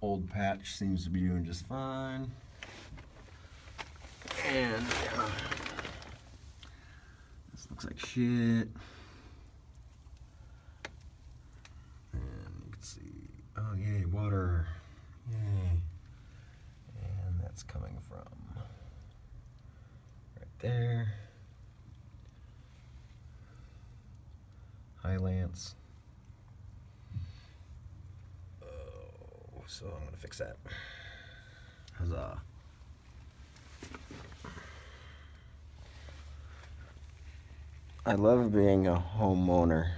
old patch seems to be doing just fine. And this looks like shit. And you can see, oh yay, water, yay. And that's coming from right there. High Lance. Oh, so I'm gonna fix that. Huzzah. I love being a homeowner.